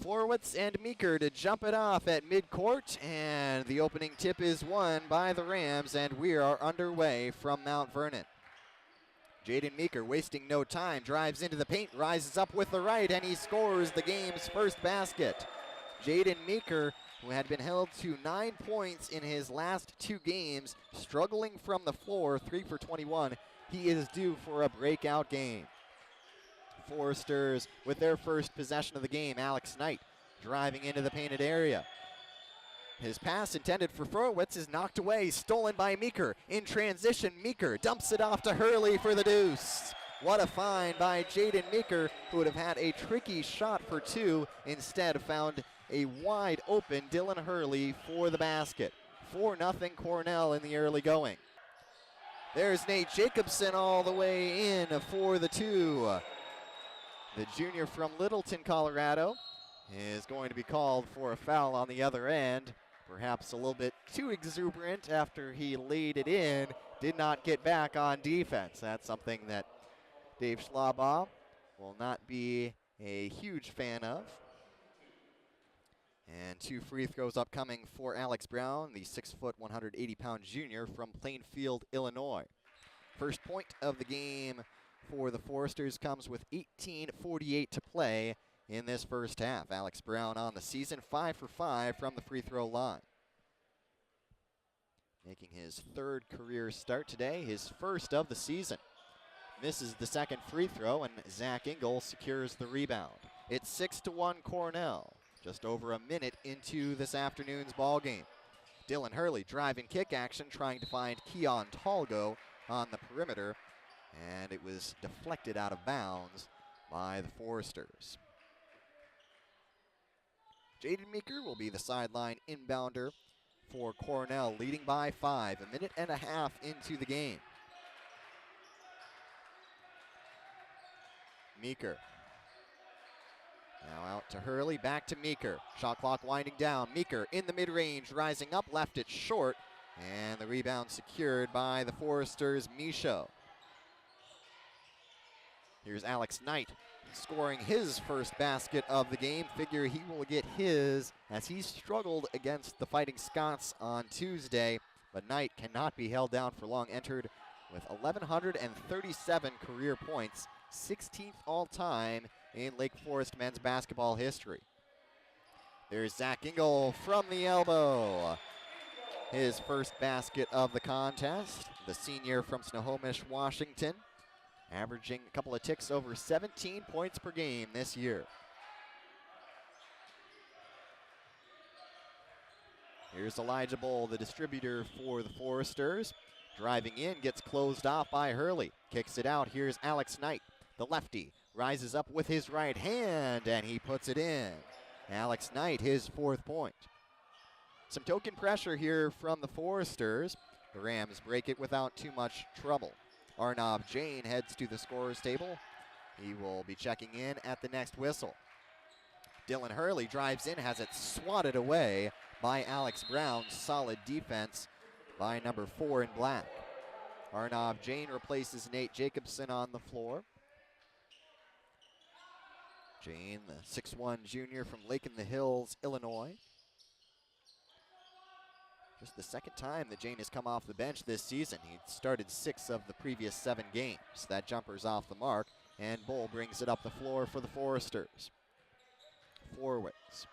Florowitz and Meeker to jump it off at midcourt, and the opening tip is won by the Rams, and we are underway from Mount Vernon. Jaden Meeker, wasting no time, drives into the paint, rises up with the right, and he scores the game's first basket. Jaden Meeker, who had been held to 9 points in his last 2 games, struggling from the floor, 3 for 21. He is due for a breakout game. Foresters with their first possession of the game. Alex Knight driving into the painted area. His pass intended for Florowitz is knocked away, stolen by Meeker. In transition, Meeker dumps it off to Hurley for the deuce. What a find by Jaden Meeker, who would have had a tricky shot for 2, instead found a wide open Dylan Hurley for the basket. 4-0 Cornell in the early going. There's Nate Jacobson all the way in for the 2. The junior from Littleton, Colorado, is going to be called for a foul on the other end. Perhaps a little bit too exuberant after he laid it in. Did not get back on defense. That's something that Dave Schlaubaugh will not be a huge fan of. And 2 free throws upcoming for Alex Brown, the 6-foot, 180-pound junior from Plainfield, Illinois. First point of the game for the Foresters comes with 18:48 to play in this first half. Alex Brown on the season, 5 for 5 from the free throw line. Making his 3rd career start today, his first of the season. Misses the second free throw, and Zach Engel secures the rebound. It's 6-1 Cornell, just over a minute into this afternoon's ball game. Dylan Hurley drive and kick action, trying to find Keon Talgo on the perimeter, and it was deflected out of bounds by the Foresters. Jaden Meeker will be the sideline inbounder for Cornell, leading by 5, a minute and a half into the game. Meeker. Now out to Hurley, back to Meeker. Shot clock winding down. Meeker in the mid-range, rising up, left it short, and the rebound secured by the Foresters' Michaud. Here's Alex Knight scoring his first basket of the game. Figure he will get his as he struggled against the Fighting Scots on Tuesday, but Knight cannot be held down for long. Entered with 1,137 career points, 16th all-time in Lake Forest men's basketball history. There's Zach Engel from the elbow. His first basket of the contest. The senior from Snohomish, Washington, averaging a couple of ticks over 17 points per game this year. Here's Elijah Bull, the distributor for the Foresters. Driving in, gets closed off by Hurley. Kicks it out. Here's Alex Knight, the lefty. Rises up with his right hand, and he puts it in. Alex Knight, his 4th point. Some token pressure here from the Foresters. The Rams break it without too much trouble. Arnav Jain heads to the scorer's table. He will be checking in at the next whistle. Dylan Hurley drives in, has it swatted away by Alex Brown. Solid defense by number 4 in black. Arnav Jain replaces Nate Jacobson on the floor. Jain, the 6'1 junior from Lake in the Hills, Illinois. Just the second time that Jain has come off the bench this season. He started 6 of the previous 7 games. That jumper's off the mark, and Bull brings it up the floor for the Foresters. Florowitz.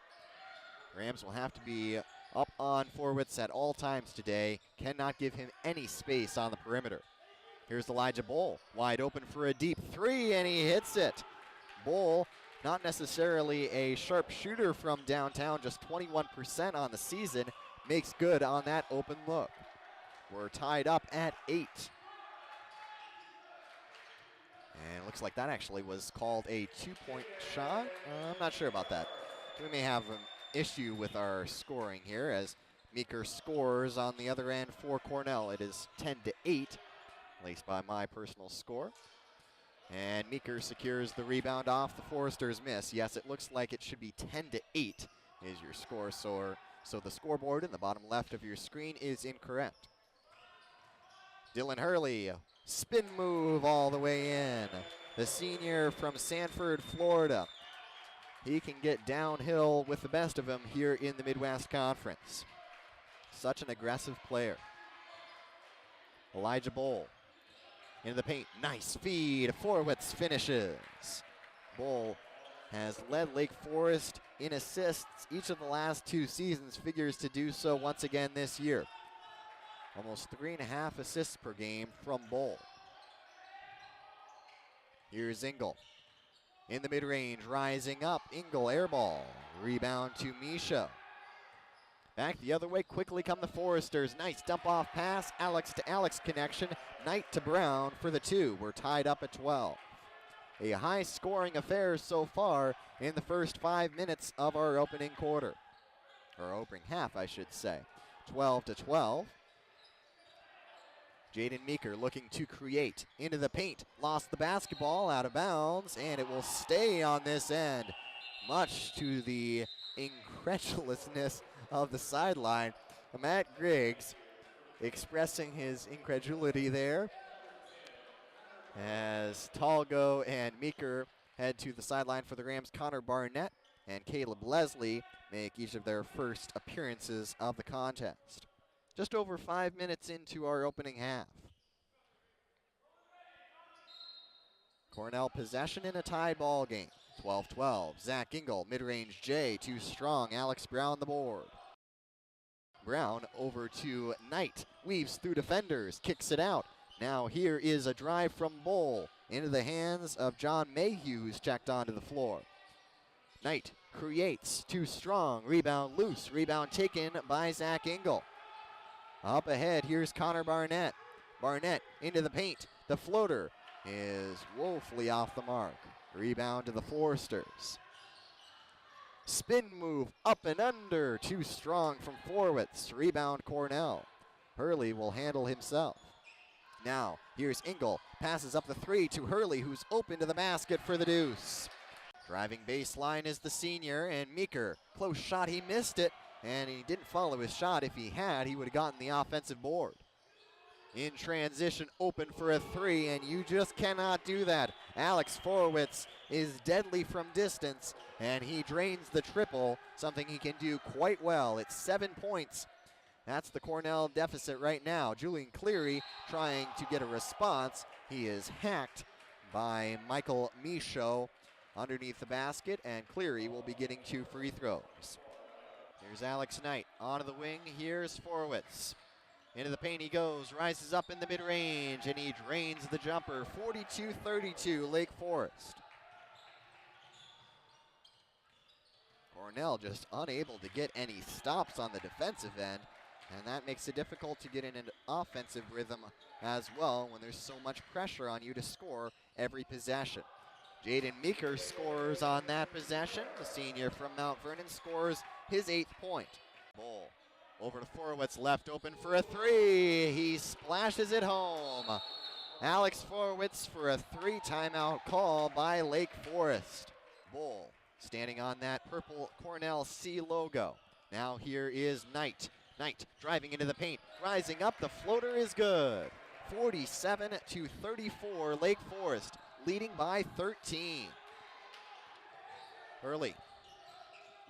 Rams will have to be up on Florowitz at all times today. Cannot give him any space on the perimeter. Here's Elijah Bull, wide open for a deep 3, and he hits it. Bull, not necessarily a sharp shooter from downtown, just 21% on the season. Makes good on that open look. We're tied up at 8. And it looks like that actually was called a 2-point shot. I'm not sure about that. We may have an issue with our scoring here as Meeker scores on the other end for Cornell. It is 10-8, at least by my personal score. And Meeker secures the rebound off the Foresters' miss. Yes, it looks like it should be 10-8 is your score. So the scoreboard in the bottom left of your screen is incorrect. Dylan Hurley, spin move all the way in. The senior from Sanford, Florida. he can get downhill with the best of them here in the Midwest Conference. Such an aggressive player. Elijah Bowl into the paint. Nice feed. Forwitz finishes. Bowl has led Lake Forest in assists each of the last 2 seasons. Figures to do so once again this year. Almost 3.5 assists per game from Bowl. Here's Engel. In the mid-range, rising up. Engel, air ball. Rebound to Misha. Back the other way, quickly come the Foresters. Nice dump-off pass. Alex to Alex connection. Knight to Brown for the 2. We're tied up at 12. A high-scoring affair so far in the first 5 minutes of our opening quarter. Or opening half, I should say. 12-12. Jaden Meeker looking to create into the paint. Lost the basketball out of bounds, and it will stay on this end. Much to the incredulousness of the sideline. Matt Griggs expressing his incredulity there as Talgo and Meeker head to the sideline for the Rams. Connor Barnett and Caleb Leslie make each of their first appearances of the contest. Just over 5 minutes into our opening half. Cornell possession in a tie ball game. 12-12. Zach Engel, mid-range J, too strong. Alex Brown the board. Brown over to Knight. Weaves through defenders, kicks it out. Now here is a drive from Bowl into the hands of John Mayhew, who's checked onto the floor. Knight creates, too strong. Rebound loose. Rebound taken by Zach Engel. Up ahead, here's Connor Barnett. Barnett into the paint. The floater is woefully off the mark. Rebound to the Foresters. Spin move up and under. Too strong from Forwitz. Rebound Cornell. Hurley will handle himself. Now, here's Engel. Passes up the 3 to Hurley, who's open to the basket for the deuce. Driving baseline is the senior, and Meeker. Close shot, he missed it. And he didn't follow his shot. If he had, he would have gotten the offensive board. In transition, open for a 3, and you just cannot do that. Alex Forwitz is deadly from distance, and he drains the triple, something he can do quite well. It's 7 points. That's the Cornell deficit right now. Julian Cleary trying to get a response. He is hacked by Michael Michaud underneath the basket, and Cleary will be getting 2 free throws. Here's Alex Knight onto the wing. Here's Forwitz. Into the paint he goes, rises up in the mid-range, and he drains the jumper. 42-32, Lake Forest. Cornell just unable to get any stops on the defensive end, and that makes it difficult to get in an offensive rhythm as well when there's so much pressure on you to score every possession. Jaden Meeker scores on that possession. The senior from Mount Vernon scores his 8th point. Bowl over to Forwitz, left open for a 3. He splashes it home. Alex Forwitz for a 3 timeout call by Lake Forest. Bowl standing on that purple Cornell C logo. Now here is Knight. Knight driving into the paint, rising up. The floater is good. 47-34, Lake Forest leading by 13. Hurley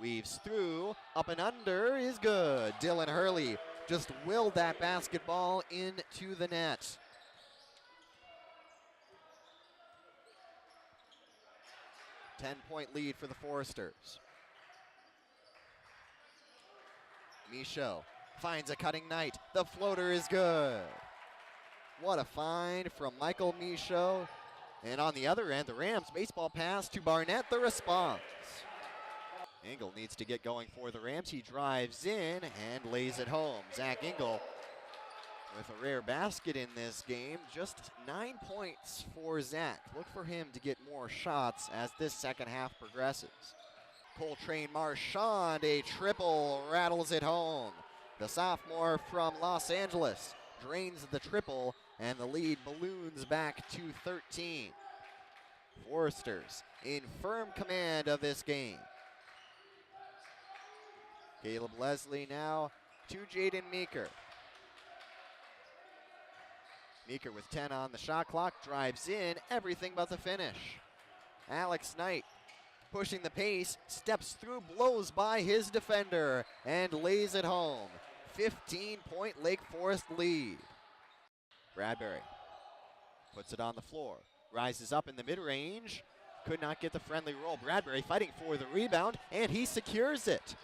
weaves through, up and under is good. Dylan Hurley just willed that basketball into the net. Ten-point lead for the Foresters. Michaud finds a cutting Knight. The floater is good. What a find from Michael Michaud. And on the other end, the Rams baseball pass to Barnett, the response. Engel needs to get going for the Rams. He drives in and lays it home. Zach Engel with a rare basket in this game. Just 9 points for Zach. Look for him to get more shots as this second half progresses. Coltrane Marchand, a triple, rattles it home. The sophomore from Los Angeles drains the triple, and the lead balloons back to 13. Foresters in firm command of this game. Caleb Leslie now to Jaden Meeker. Meeker with 10 on the shot clock, drives in, everything but the finish. Alex Knight pushing the pace, steps through, blows by his defender, and lays it home. 15-point Lake Forest lead. Bradbury puts it on the floor, rises up in the mid-range, could not get the friendly roll. Bradbury fighting for the rebound, and he secures it.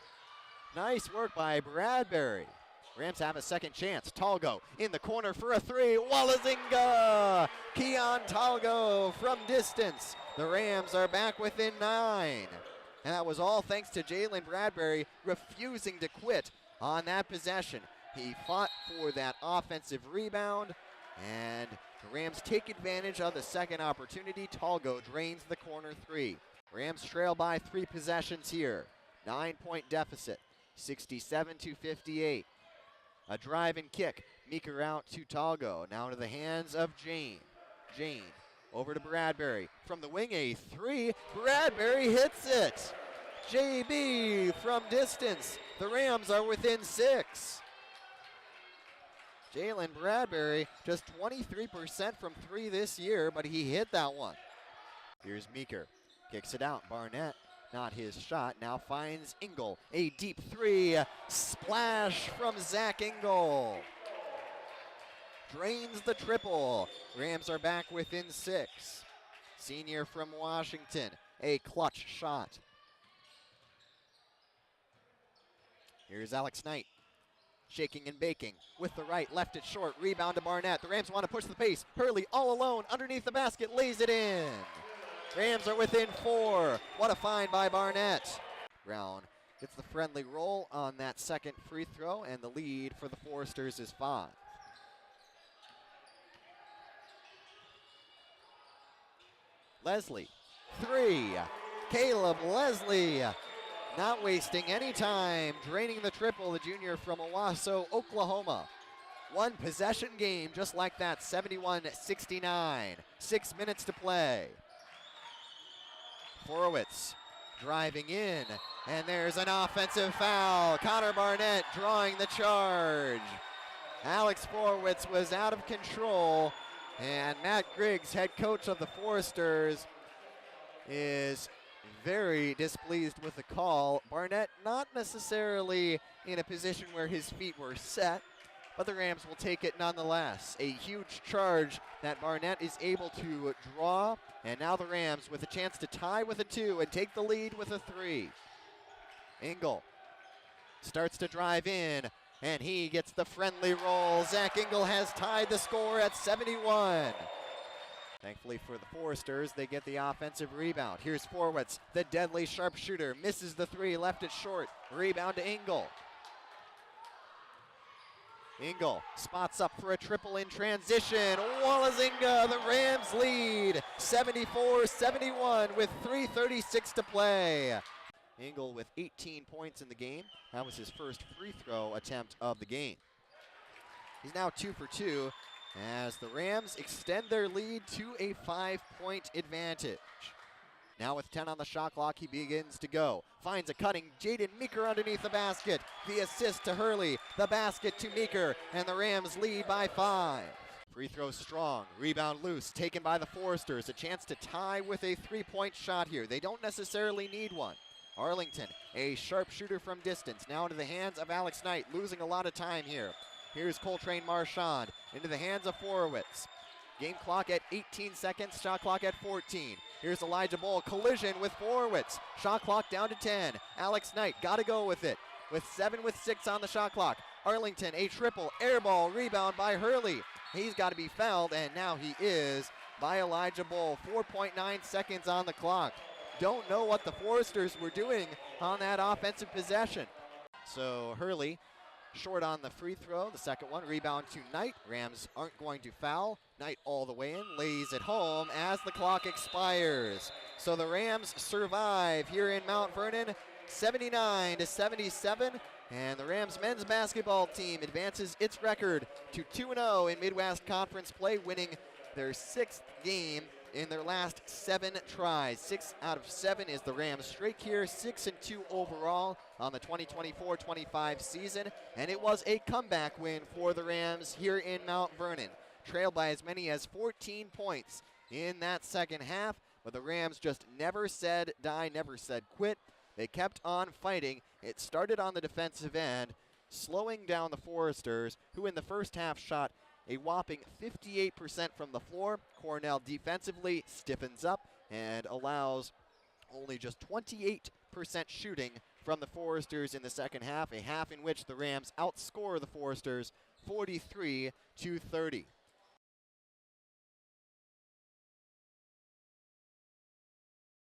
Nice work by Bradbury. Rams have a second chance. Talgo in the corner for a three. Wallazinga! Keon Talgo from distance. The Rams are back within 9. And that was all thanks to Jalen Bradbury refusing to quit on that possession. He fought for that offensive rebound, and the Rams take advantage of the second opportunity. Talgo drains the corner three. Rams trail by 3 possessions here. 9-point deficit, 67-58. A drive and kick. Meeker out to Talgo. Now to the hands of Jane. Jane over to Bradbury. From the wing, a three. Bradbury hits it. JB from distance. The Rams are within 6. Jalen Bradbury just 23% from 3 this year, but he hit that one. Here's Meeker. Kicks it out. Barnett. Not his shot. Now finds Engel. A deep 3. Splash from Zach Engel. Drains the triple. Rams are back within 6. Senior from Washington. A clutch shot. Here's Alex Knight. Shaking and baking with the right, left it short. Rebound to Barnett. The Rams want to push the pace. Hurley all alone underneath the basket. Lays it in. Rams are within 4. What a find by Barnett. Brown gets the friendly roll on that second free throw, and the lead for the Foresters is 5. Leslie, 3. Caleb Leslie, not wasting any time, draining the triple, the junior from Owasso, Oklahoma. 1 possession game just like that, 71-69. 6 minutes to play. Horowitz driving in, and there's an offensive foul. Connor Barnett drawing the charge. Alex Horowitz was out of control, and Matt Griggs, head coach of the Foresters, is very displeased with the call. Barnett not necessarily in a position where his feet were set, but the Rams will take it nonetheless. A huge charge that Barnett is able to draw, and now the Rams with a chance to tie with a 2 and take the lead with a 3. Engel starts to drive in, and he gets the friendly roll. Zach Engel has tied the score at 71. Thankfully for the Foresters, they get the offensive rebound. Here's Horowitz, the deadly sharpshooter, misses the 3, left it short. Rebound to Engel. Engel spots up for a triple in transition. Wallazinga, the Rams lead 74-71 with 3:36 to play. Engel with 18 points in the game. That was his first free throw attempt of the game. He's now 2 for 2 as the Rams extend their lead to a 5-point advantage. Now with 10 on the shot clock, he begins to go. Finds a cutting Jaden Meeker underneath the basket. The assist to Hurley, the basket to Meeker, and the Rams lead by 5. Free throw strong, rebound loose, taken by the Foresters. A chance to tie with a 3-point shot here. They don't necessarily need one. Arlington, a sharpshooter from distance. Now into the hands of Alex Knight, losing a lot of time here. Here's Coltrane Marchand into the hands of Horowitz. Game clock at 18 seconds, shot clock at 14. Here's Elijah Bull, collision with Horowitz. Shot clock down to 10. Alex Knight got to go with it. With 7:06 on the shot clock. Arlington, a triple, air ball, rebound by Hurley. He's got to be fouled, and now he is by Elijah Bull. 4.9 seconds on the clock. Don't know what the Foresters were doing on that offensive possession. So Hurley short on the free throw, the second one. Rebound to Knight. Rams aren't going to foul. Knight all the way in, lays it home as the clock expires. So the Rams survive here in Mount Vernon, 79-77. And the Rams men's basketball team advances its record to 2-0 in Midwest Conference play, winning their 6th game in their last 7 tries. 6 out of 7 is the Rams' streak here, 6-2 overall on the 2024-25 season. And it was a comeback win for the Rams here in Mount Vernon. Trailed by as many as 14 points in that second half, but but the Rams just never said die, never said quit. They kept on fighting. It started on the defensive end, slowing down the Foresters, who in the first half shot a whopping 58% from the floor. Cornell defensively stiffens up and allows only just 28% shooting from the Foresters in the second half, a half in which the Rams outscore the Foresters 43-30.